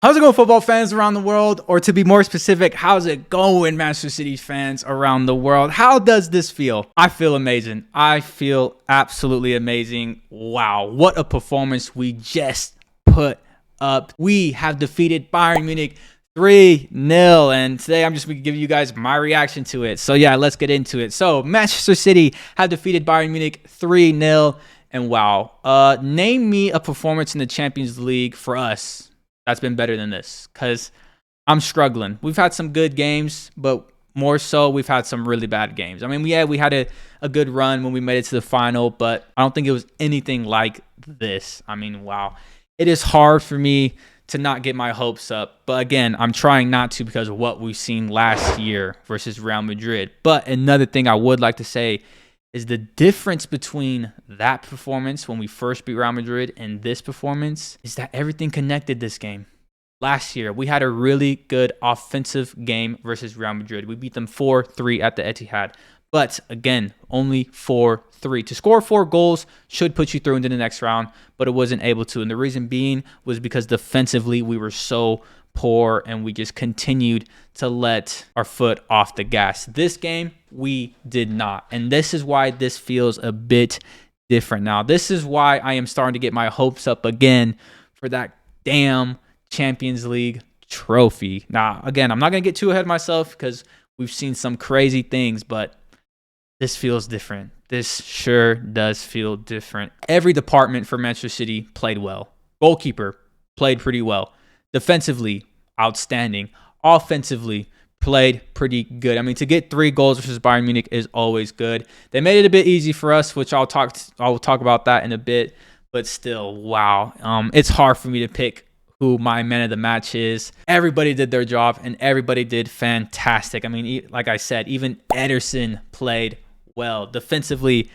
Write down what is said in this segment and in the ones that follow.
How's it going, football fans around the world? Or to be more specific, how's it going, Manchester City fans around the world? How does this feel? I feel amazing. I feel absolutely amazing. Wow, what a performance we just put up. We have defeated Bayern Munich 3-0, and today I'm just going to give you guys my reaction to it. So yeah, let's get into it. So Manchester City have defeated Bayern Munich 3-0, and wow. Name me a performance in the Champions League for us that's been better than this, because I'm struggling. We've had some good games, but more so we've had some really bad games. I mean, yeah, we had a good run when we made it to the final, but I don't think it was anything like this. I mean, wow. It is hard for me to not get my hopes up, but again, I'm trying not to because of what we've seen last year versus Real Madrid. But another thing I would like to say is the difference between that performance when we first beat Real Madrid and this performance is that everything connected this game. Last year, we had a really good offensive game versus Real Madrid. We beat them 4-3 at the Etihad. But again, only 4-3. To score 4 goals should put you through into the next round, but it wasn't able to. And the reason being was because defensively we were so poor and we just continued to let our foot off the gas. This game, we did not. And this is why this feels a bit different now. This is why I am starting to get my hopes up again for that damn Champions League trophy. Now, again, I'm not going to get too ahead of myself because we've seen some crazy things, but this feels different. This sure does feel different. Every department for Manchester City played well. Goalkeeper played pretty well. Defensively, outstanding. Offensively, played pretty good. I mean, to get 3 goals versus Bayern Munich is always good. They made it a bit easy for us, which I'll talk about that in a bit. But still, wow. It's hard for me to pick who my man of the match is. Everybody did their job, and everybody did fantastic. I mean, like I said, even Ederson played well. Defensively,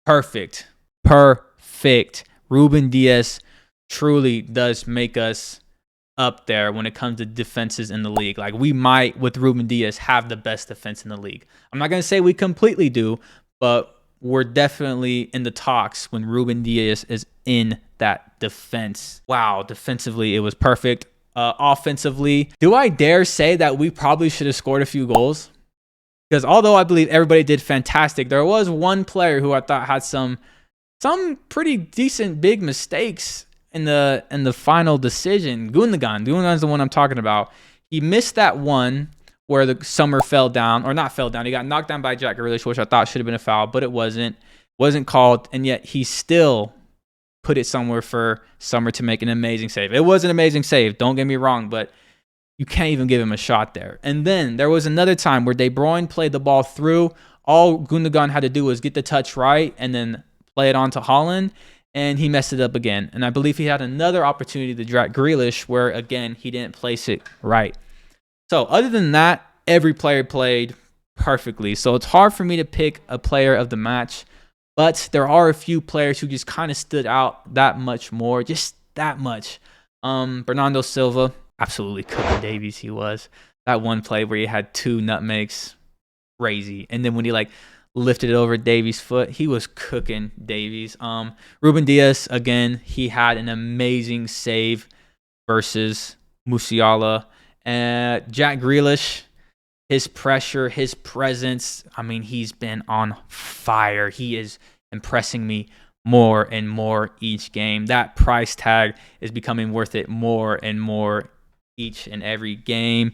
perfect. Ruben Dias truly does make us up there when it comes to defenses in the league. Like, we might, with Ruben Dias, have the best defense in the league. I'm not going to say we completely do, but we're definitely in the talks when Ruben Dias is in that defense. Wow, defensively, it was perfect. Offensively, do I dare say that we probably should have scored a few goals? Because although I believe everybody did fantastic, there was one player who I thought had some pretty decent big mistakes in the final decision. Gundogan's the one I'm talking about. He missed that one where the Summer fell down, or not fell down. He got knocked down by Jack Grealish, which I thought should have been a foul, but it wasn't called, and yet he still put it somewhere for Summer to make an amazing save. It was an amazing save, don't get me wrong, but you can't even give him a shot there. And then there was another time where De Bruyne played the ball through. All Gundogan had to do was get the touch right and then play it on to Haaland, and he messed it up again. And I believe he had another opportunity to Jack Grealish where, again, he didn't place it right. So other than that, every player played perfectly. So it's hard for me to pick a player of the match, but there are a few players who just kind of stood out that much more, just that much. Bernardo Silva, absolutely cooking Davies. He was. That one play where he had 2 nutmegs, crazy. And then when he lifted it over Davies' foot, he was cooking Davies. Ruben Dias, again, he had an amazing save versus Musiala. Jack Grealish, his pressure, his presence, I mean, he's been on fire. He is impressing me more and more each game. That price tag is becoming worth it more and more each and every game.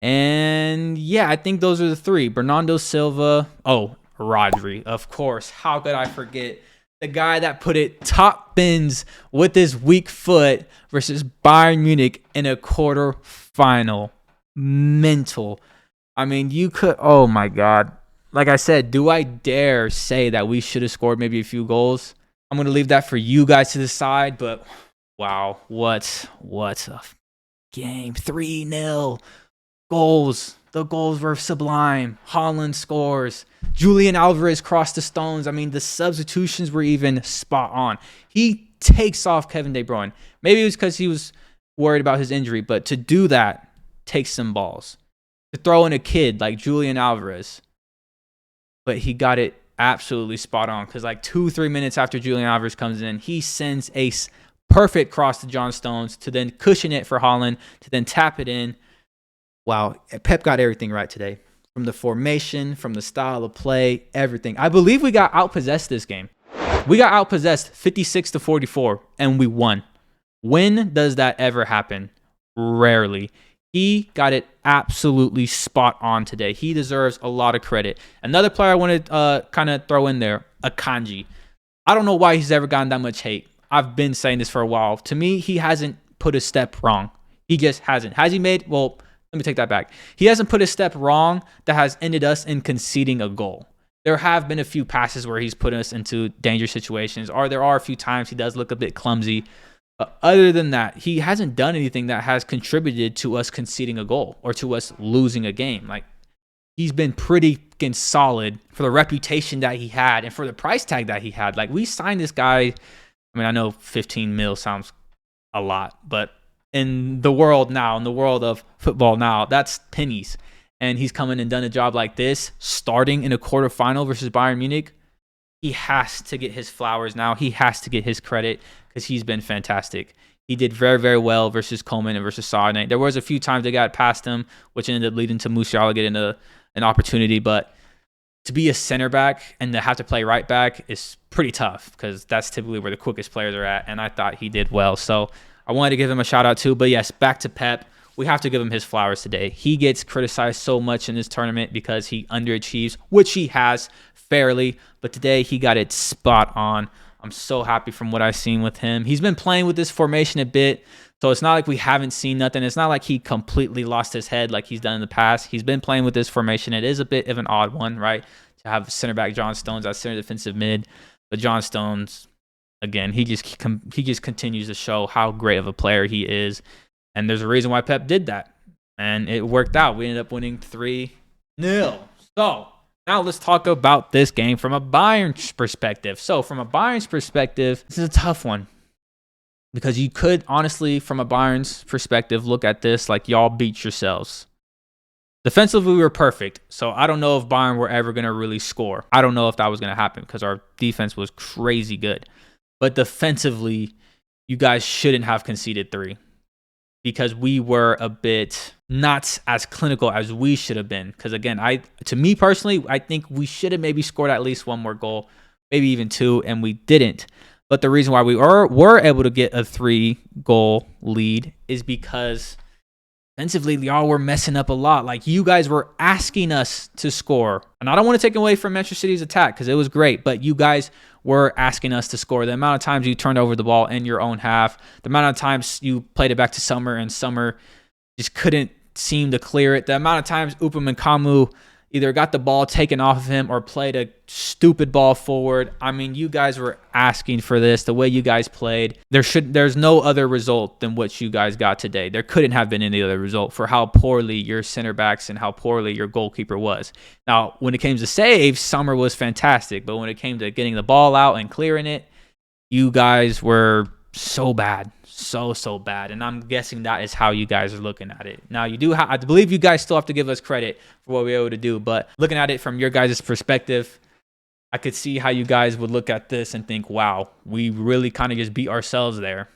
And yeah, I think those are the 3. Bernardo Silva. Oh, Rodri, of course. How could I forget the guy that put it top bins with his weak foot versus Bayern Munich in a quarterfinal? Mental. I mean, you could, oh my God. Like I said, do I dare say that we should have scored maybe a few goals? I'm going to leave that for you guys to decide, but wow, what a game. 3-0 goals. The goals were sublime. Haaland scores. Julian Alvarez crossed the stones. I mean, the substitutions were even spot on. He takes off Kevin De Bruyne. Maybe it was because he was worried about his injury, but to do that takes some balls. To throw in a kid like Julian Alvarez, but he got it absolutely spot on because 2-3 minutes after Julian Alvarez comes in, he sends a perfect cross to John Stones to then cushion it for Haaland to then tap it in. Wow, Pep got everything right today. From the formation, from the style of play, everything. I believe we got outpossessed this game. We got outpossessed 56-44, and we won. When does that ever happen? Rarely. He got it absolutely spot on today. He deserves a lot of credit. Another player I want to kind of throw in there, Akanji. I don't know why he's ever gotten that much hate. I've been saying this for a while. To me, he hasn't put a step wrong. He just hasn't. Has he made? Well, let me take that back. He hasn't put a step wrong that has ended us in conceding a goal. There have been a few passes where he's put us into dangerous situations, or there are a few times he does look a bit clumsy. But other than that, he hasn't done anything that has contributed to us conceding a goal or to us losing a game. Like, he's been pretty solid for the reputation that he had and for the price tag that he had. Like, we signed this guy. I mean, I know 15 mil sounds a lot, but in the world now, in the world of football now, that's pennies. And he's come in and done a job like this, starting in a quarterfinal versus Bayern Munich. He has to get his flowers now. He has to get his credit because he's been fantastic. He did very, very well versus Coleman and versus Sané. There was a few times they got past him, which ended up leading to Musiala getting an opportunity. But to be a center back and to have to play right back is pretty tough because that's typically where the quickest players are at. And I thought he did well. So I wanted to give him a shout out too. But yes, back to Pep. We have to give him his flowers today. He gets criticized so much in this tournament because he underachieves, which he has fairly. But today he got it spot on. I'm so happy from what I've seen with him. He's been playing with this formation a bit, so it's not like we haven't seen nothing. It's not like he completely lost his head like he's done in the past. He's been playing with this formation. It is a bit of an odd one, right? To have center back John Stones as center defensive mid. But John Stones, again, he just continues to show how great of a player he is. And there's a reason why Pep did that. And it worked out. We ended up winning 3-0. So now let's talk about this game from a Bayern's perspective. So from a Bayern's perspective, this is a tough one. Because you could honestly, from a Bayern's perspective, look at this like y'all beat yourselves. Defensively, we were perfect. So I don't know if Bayern were ever going to really score. I don't know if that was going to happen because our defense was crazy good. But defensively, you guys shouldn't have conceded 3. Because we were a bit not as clinical as we should have been. Because again, to me personally, I think we should have maybe scored at least 1 more goal, maybe even 2, and we didn't. But the reason why we were able to get a 3-goal lead is because defensively, y'all were messing up a lot. Like, you guys were asking us to score. And I don't want to take away from Manchester City's attack because it was great, but you guys were asking us to score. The amount of times you turned over the ball in your own half, the amount of times you played it back to Summer and Summer just couldn't seem to clear it. The amount of times Upamecano either got the ball taken off of him or played a stupid ball forward. I mean, you guys were asking for this. The way you guys played, there's no other result than what you guys got today. There couldn't have been any other result for how poorly your center backs and how poorly your goalkeeper was. Now, when it came to saves, Summer was fantastic, but when it came to getting the ball out and clearing it, you guys were so bad. So bad. And I'm guessing that is how you guys are looking at it. Now, I believe you guys still have to give us credit for what we were able to do, but looking at it from your guys' perspective, I could see how you guys would look at this and think, wow, we really kind of just beat ourselves there.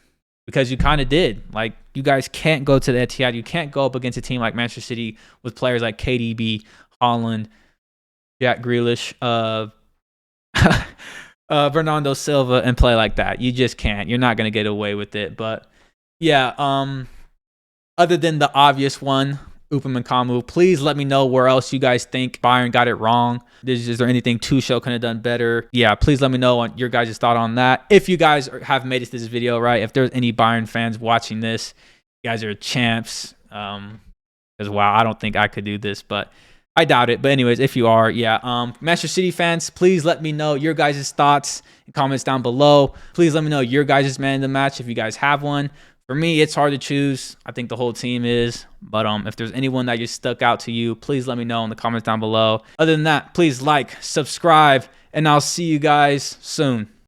Because you kind of did. Like, you guys can't go to the Etihad. You can't go up against a team like Manchester City with players like KDB, Haaland, Jack Grealish, Bernardo Silva and play like that. You just can't. You're not going to get away with it. But yeah, other than the obvious one, Upamecano, please let me know where else you guys think Bayern got it wrong. Is there anything Tuchel could have done better? Yeah, please let me know on your guys' thought on that. If you guys have made it to this video, right? If there's any Bayern fans watching this, you guys are champs. Because wow, I don't think I could do this, but I doubt it. But anyways, if you are, yeah. Manchester City fans, please let me know your guys' thoughts and comments down below. Please let me know your guys' man of the match if you guys have one. For me, it's hard to choose. I think the whole team is. But if there's anyone that just stuck out to you, please let me know in the comments down below. Other than that, please like, subscribe, and I'll see you guys soon.